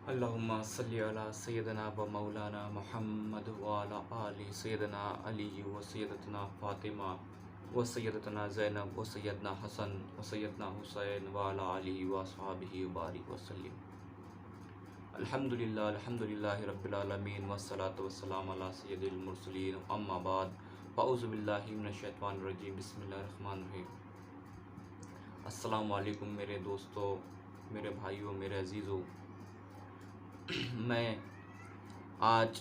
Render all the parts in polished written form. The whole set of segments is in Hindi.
अल्लाहुम्मा सल्ली अला सय्यदना व मौलाना मुहम्मद व अला आलि सय्यदना अली व सय्यदतना फ़ातिमा व सय्यदतना ज़ैनब व सय्यदना हसन व सय्यदना हुसैन व अला आलिहि व अस्हाबिहि व बारिक व सल्लिम। अल्हम्दुलिल्लाहि रब्बिल आलमीन वस्सलातु वस्सलामु अला सय्यदिल मुरसलीन अम्मा बाद फ़अऊज़ु बिल्लाहि मिनश शैतानिर रजीम बिस्मिल्लाहिर रहमानिर रहीम। अस्सलामु अलैकुम मेरे दोस्तों, मेरे भाइयों, मेरे अजीज़ों। मैं आज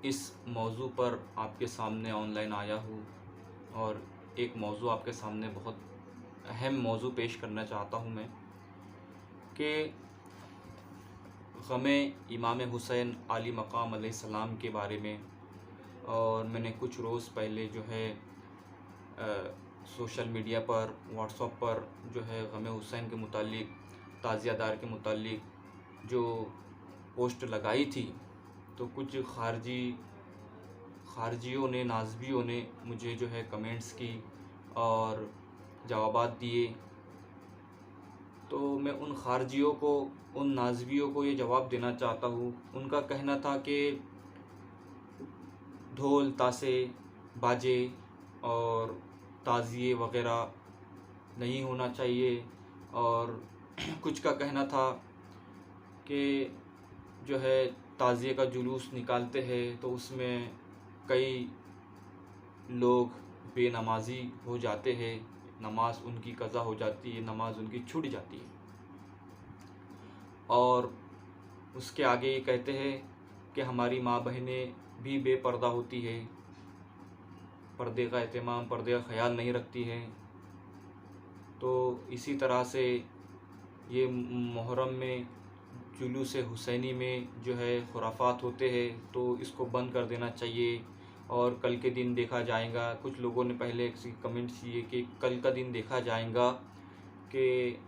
इस मौजू पर आपके सामने ऑनलाइन आया हूँ और एक मौजू आपके सामने बहुत अहम मौजू पेश करना चाहता हूँ मैं कि ग़मे इमाम हुसैन आली मकाम अलैहिस्सलाम के बारे में। और मैंने कुछ रोज़ पहले जो है सोशल मीडिया पर व्हाट्सएप पर जो है ग़मे हुसैन के मुतालिक, ताज़ियादार के मुतालिक जो पोस्ट लगाई थी, तो कुछ खारजियों ने, नाज़बियों ने मुझे जो है कमेंट्स की और जवाबात दिए। तो मैं उन खारजियों को, उन नाज़बियों को ये जवाब देना चाहता हूँ। उनका कहना था कि ढोल, ताशे, बाजे और ताज़िए वग़ैरह नहीं होना चाहिए। और कुछ का कहना था कि जो है ताज़िए का जुलूस निकालते हैं तो उसमें कई लोग बेनमाजी हो जाते हैं, नमाज उनकी कज़ा हो जाती है, नमाज उनकी छूट जाती है। और उसके आगे ये कहते हैं कि हमारी माँ बहनें भी बेपर्दा होती है, पर्दे का एहतमाम, पर्दे का ख्याल नहीं रखती हैं। तो इसी तरह से ये मुहर्रम में जुलूस हुसैनी में जो है खुराफात होते हैं, तो इसको बंद कर देना चाहिए। और कल के दिन देखा जाएगा, कुछ लोगों ने पहले कमेंट्स किए कि कल का दिन देखा जाएगा कि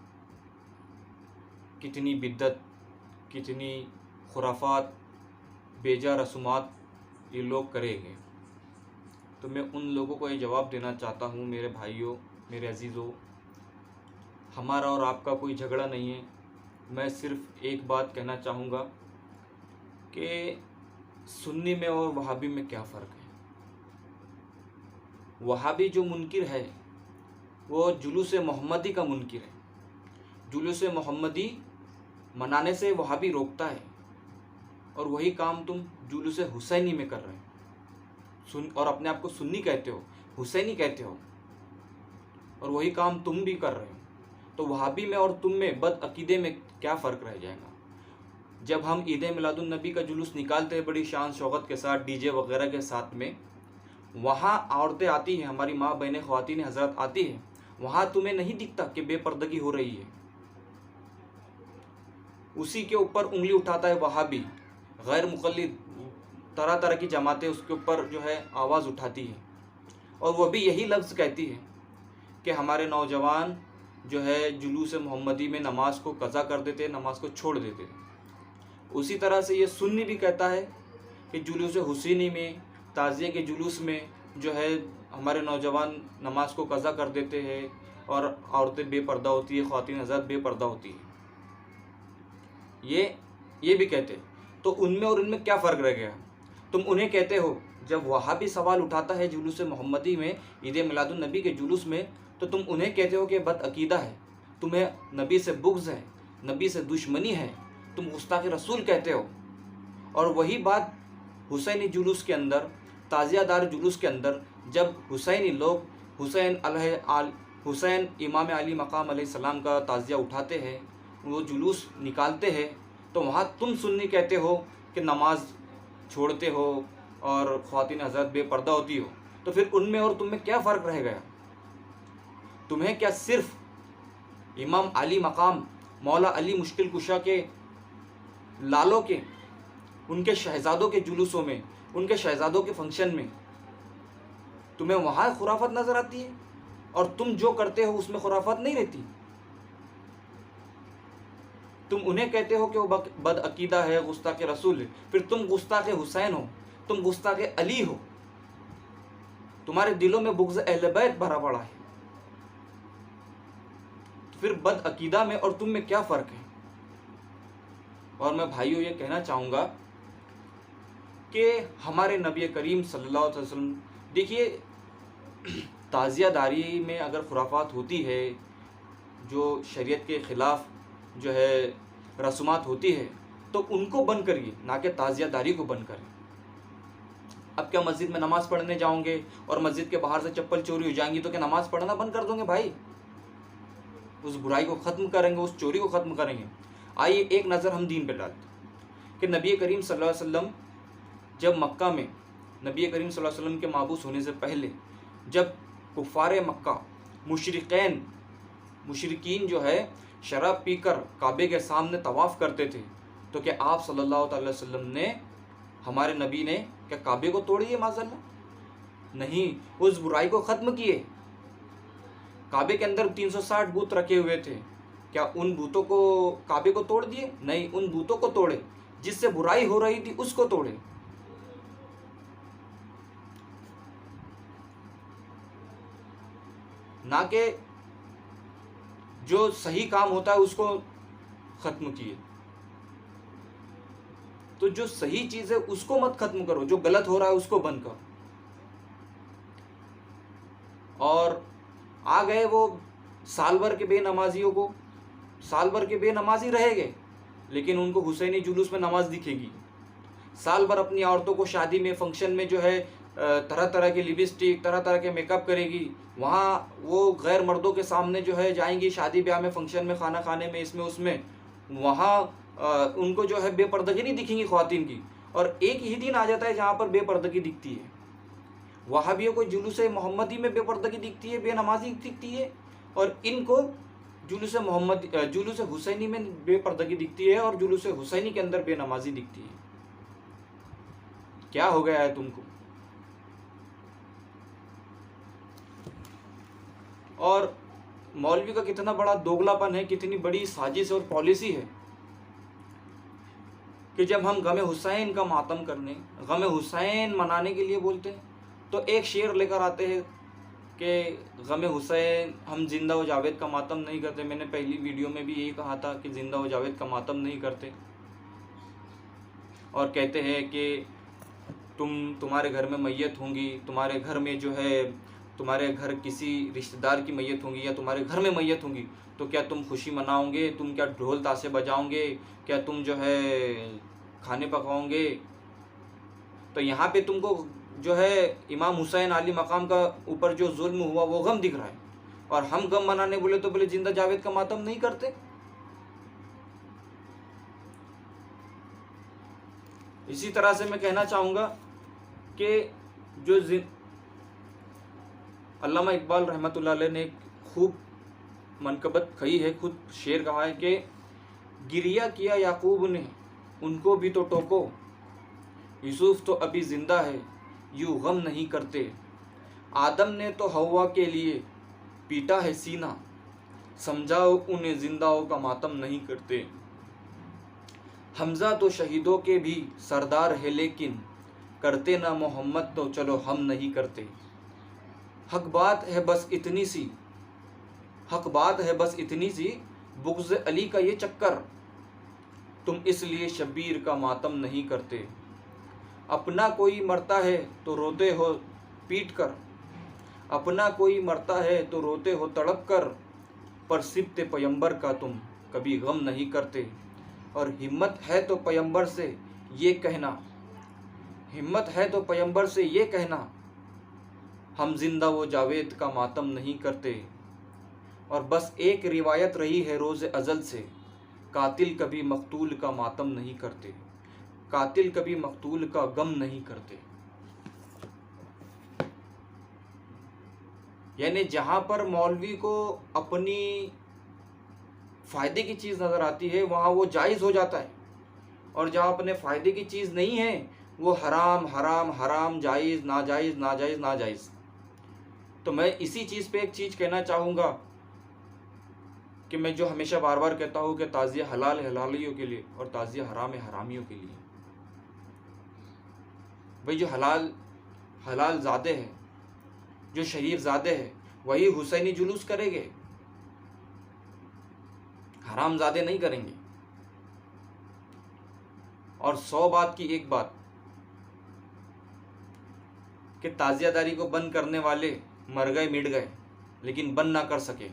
कितनी बिद्दत, कितनी खुराफात, बेजा रसूमात ये लोग करेंगे। तो मैं उन लोगों को ये जवाब देना चाहता हूँ, मेरे भाइयों, मेरे अजीज़ों, हमारा और आपका कोई झगड़ा नहीं है। मैं सिर्फ़ एक बात कहना चाहूँगा कि सुन्नी में और वहाबी में क्या फ़र्क है। वहाबी जो मुनकिर है वो जुलूस मोहम्मदी का मुनकिर है। जुलूस मोहम्मदी मनाने से वहाबी रोकता है और वही काम तुम जुलूस हुसैनी में कर रहे हो। और अपने आप को सुन्नी कहते हो, हुसैनी कहते हो, और वही काम तुम भी कर रहे हो। तो वहाबी में और तुम में, बदअकीदे में क्या फ़र्क रह जाएगा। जब हम ईद मिलादुन नबी का जुलूस निकालते हैं बड़ी शान शौकत के साथ, डीजे वगैरह के साथ में, वहाँ औरतें आती हैं, हमारी माँ बहनें, ख़वातीन हज़रात आती हैं, वहाँ तुम्हें नहीं दिखता कि बेपर्दगी हो रही है। उसी के ऊपर उंगली उठाता है वहाबी, गैर मुक़ल्लिद, तरह तरह की जमातें उसके ऊपर जो है आवाज़ उठाती हैं। और वह भी यही लफ्ज़ कहती है कि हमारे नौजवान जो है जुलूस मोहम्मदी में नमाज को कज़ा कर देते, नमाज को छोड़ देते। उसी तरह से ये सुन्नी भी कहता है कि जुलूस हुसैनी में, ताज़िए के जुलूस में जो है हमारे नौजवान नमाज को कज़ा कर देते हैं और औरतें बेपर्दा होती है, ख़वातीन हज़रात बेपर्दा होती है। ये भी कहते हैं। तो उनमें और इनमें क्या फ़र्क रह गया। तुम उन्हें कहते हो, जब वहाबी सवाल उठाता है जुलूस मोहम्मदी में, ईद मिलादुन नबी के जुलूस में, तो तुम उन्हें कहते हो कि बदअकीदा है, तुम्हें नबी से बुग़्ज़ है, नबी से दुश्मनी है, तुम गुस्ताख़ रसूल कहते हो। और वही बात हुसैनी जुलूस के अंदर, ताज़ियादार जुलूस के अंदर, जब हुसैनी लोग हुसैन इमाम अली मकाम अलैहिस्सलाम का ताज़िया उठाते हैं, वो जुलूस निकालते हैं, तो वहाँ तुम सुन्नी कहते हो कि नमाज छोड़ते हो और ख़वातीन हज़रात बेपर्दा होती हो। तो फिर उनमें और तुम में क्या फ़र्क रह गया। तुम्हें क्या सिर्फ़ इमाम अली मकाम, मौला अली मुश्किल कुशा के लालों के, उनके शहज़ादों के जुलूसों में, उनके शहज़ादों के फंक्शन में तुम्हें वहाँ खुराफत नज़र आती है और तुम जो करते हो उसमें खुराफत नहीं रहती। तुम उन्हें कहते हो कि वो बदअकीदा है, गुस्ताख़ रसूल है, फिर तुम गुस्ताख़ हुसैन हो, तुम गुस्ताख़ अली हो, तुम्हारे दिलों में बुग़्ज़ अहले बैत भरा पड़ा है। फिर बदअकीदा में और तुम में क्या फ़र्क है। और मैं भाइयों ये कहना चाहूँगा कि हमारे नबी करीम सल्लल्लाहु अलैहि वसल्लम, देखिए ताज़ियादारी में अगर खुराफात होती है, जो शरीयत के ख़िलाफ़ जो है रस्मात होती है, तो उनको बंद करिए, ना कि ताज़ियादारी को बंद करें। अब क्या मस्जिद में नमाज़ पढ़ने जाओगे और मस्जिद के बाहर से चप्पल चोरी हो जाएंगी तो क्या नमाज़ पढ़ना बंद कर दोगे भाई? उस बुराई को ख़त्म करेंगे, उस चोरी को ख़त्म करेंगे। आइए एक नज़र हम दीन पे डालते हैं कि नबी करीम सल्लल्लाहु अलैहि वसल्लम जब मक्का में, नबी करीम सल्लल्लाहु अलैहि वसल्लम के माबूस होने से पहले, जब कुफ़ार मक्का मुशरिकीन जो है शराब पीकर काबे के सामने तवाफ़ करते थे, तो क्या आप सल्लल्लाहु अलैहि वसल्लम ने, हमारे नबी ने क्या काबे को तोड़ दिए माज़अल्लाह? नहीं, उस बुराई को ख़त्म किए। काबे के अंदर 360 बूत रखे हुए थे, क्या उन बूतों को, काबे को तोड़ दिए? नहीं, उन बूतों को तोड़े, जिससे बुराई हो रही थी उसको तोड़े। ना कि जो सही काम होता है उसको ख़त्म किए। तो जो सही चीज़ है उसको मत ख़त्म करो, जो गलत हो रहा है उसको बंद करो। और आ गए वो साल भर के बेनमाजियों को, साल भर के बेनमाजी रहेंगे, लेकिन उनको हुसैनी जुलूस में नमाज दिखेगी। साल भर अपनी औरतों को शादी में, फंक्शन में जो है तरह तरह के लिपस्टिक, तरह तरह के मेकअप करेगी, वहाँ वो गैर मर्दों के सामने जो है जाएंगी, शादी ब्याह में, फंक्शन में, खाना खाने में, इसमें उसमें, वहाँ उनको जो है बेपर्दगी नहीं दिखेंगी ख़वातीन की। और एक ही दिन आ जाता है जहाँ पर बेपर्दगी दिखती है। वहाबियों को जुलूस मोहम्मदी में बेपर्दगी दिखती है, बेनमाजी दिखती है, और इनको जुलूस हुसैनी में बेपर्दगी दिखती है, और जुलूस हुसैनी के अंदर बेनमाजी दिखती है। क्या हो गया है तुमको? और मौलवी का कितना बड़ा दोगलापन है, कितनी बड़ी साजिश और पॉलिसी है कि जब हम गम हुसैन का मातम करने, गम हुसैन मनाने के लिए बोलते हैं, तो एक शेर लेकर आते हैं कि गम हुसैन, हम जिंदा व जावेद का मातम नहीं करते। मैंने पहली वीडियो में भी यही कहा था कि जिंदा व जावेद का मातम नहीं करते। और कहते हैं कि तुम्हारे घर में मैयत होंगी, तुम्हारे घर में जो है, तुम्हारे घर किसी रिश्तेदार की मैयत होंगी या तुम्हारे घर में मैयत होंगी, तो क्या तुम खुशी मनाओगे? तुम क्या ढोल ताशे बजाओगे? क्या तुम जो है खाने पकाओगे? तो यहाँ पे तुमको जो है इमाम हुसैन आली मकाम का ऊपर जो जुल्म हुआ वो गम दिख रहा है, और हम गम मनाने बोले तो बोले जिंदा जावेद का मातम नहीं करते। इसी तरह से मैं कहना चाहूँगा कि जो अल्लामा इकबाल रहमतुल्लाह अलैह ने खूब मनकबत कही है, खुद शेर कहा है कि गिरिया किया याकूब ने, उनको भी तो टोको, यूसुफ तो अभी ज़िंदा है, यूँ गम नहीं करते। आदम ने तो हव्वा के लिए पीटा है सीना, समझाओ उन्हें जिंदाओं का मातम नहीं करते। हमज़ा तो शहीदों के भी सरदार है, लेकिन करते ना मोहम्मद तो चलो हम नहीं करते। हक बात है बस इतनी सी, हक बात है बस इतनी सी, बुग़्ज़ अली का ये चक्कर, तुम इसलिए शब्बीर का मातम नहीं करते। अपना कोई मरता है तो रोते हो पीट कर, अपना कोई मरता है तो रोते हो तड़प कर, पर सिब्ते पैगंबर का तुम कभी गम नहीं करते। और हिम्मत है तो पैगंबर से ये कहना, हिम्मत है तो पैगंबर से ये कहना, हम जिंदा वो जावेद का मातम नहीं करते। और बस एक रिवायत रही है रोज़ अज़ल से, कातिल कभी मकतूल का मातम नहीं करते, कातिल कभी मकतूल का गम नहीं करते। यानी जहाँ पर मौलवी को अपनी फ़ायदे की चीज़ नज़र आती है वहाँ वो जायज़ हो जाता है, और जहाँ अपने फ़ायदे की चीज़ नहीं है वो हराम हराम हराम, जायज़ नाजायज़, नाजायज़ नाजायज़। तो मैं इसी चीज़ पे एक चीज़ कहना चाहूँगा कि मैं जो हमेशा बार बार कहता हूँ कि ताज़िया हलाल है हलालियों के लिए, और ताज़िया हराम है हरामियों के लिए। भाई जो हलाल ज़ादे हैं, जो शरीफ ज़ादे हैं, वही हुसैनी जुलूस करेंगे, हराम ज़ादे नहीं करेंगे। और 100 बात की एक बात कि ताज़ियादारी को बंद करने वाले मर गए मिट गए, लेकिन बंद ना कर सके।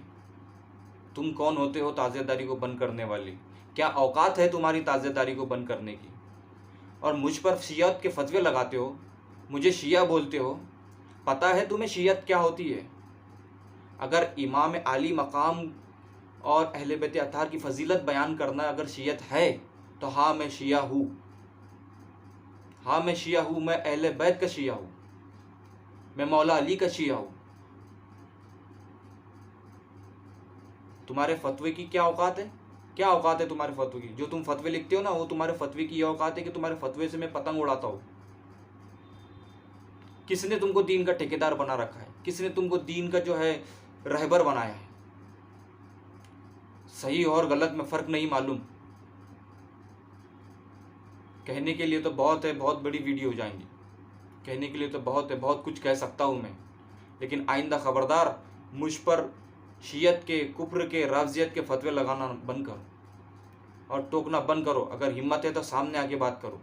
तुम कौन होते हो ताज़ियादारी को बंद करने वाले? क्या औकात है तुम्हारी ताज़ियादारी को बंद करने की? और मुझ पर शियत के फतवे लगाते हो, मुझे शिया बोलते हो। पता है तुम्हें शियत क्या होती है? अगर इमाम आली मकाम और अहले बैत अताहर की फजीलत बयान करना अगर शियत है तो हाँ मैं शिया हूँ, हाँ मैं शिया हूँ, मैं अहले बैत का शिया हूँ, मैं मौला अली का शिया हूँ। तुम्हारे फतवे की क्या औकात है? क्या औकात है तुम्हारे फतवे की? जो तुम फतवे लिखते हो ना, वो तुम्हारे फतवे की औकात है कि तुम्हारे फतवे से मैं पतंग उड़ाता हूँ। किसने तुमको दीन का ठेकेदार बना रखा है? किसने तुमको दीन का जो है रहबर बनाया है? सही और गलत में फ़र्क नहीं मालूम। कहने के लिए तो बहुत है, बहुत बड़ी वीडियो हो जाएंगी, कहने के लिए तो बहुत है, बहुत कुछ कह सकता हूँ मैं, लेकिन आइंदा ख़बरदार मुझ पर शियत के, कुफ्र के, राफ़ज़ियत के फतवे लगाना बंद करो और टोकना बंद करो। अगर हिम्मत है तो सामने आके बात करो।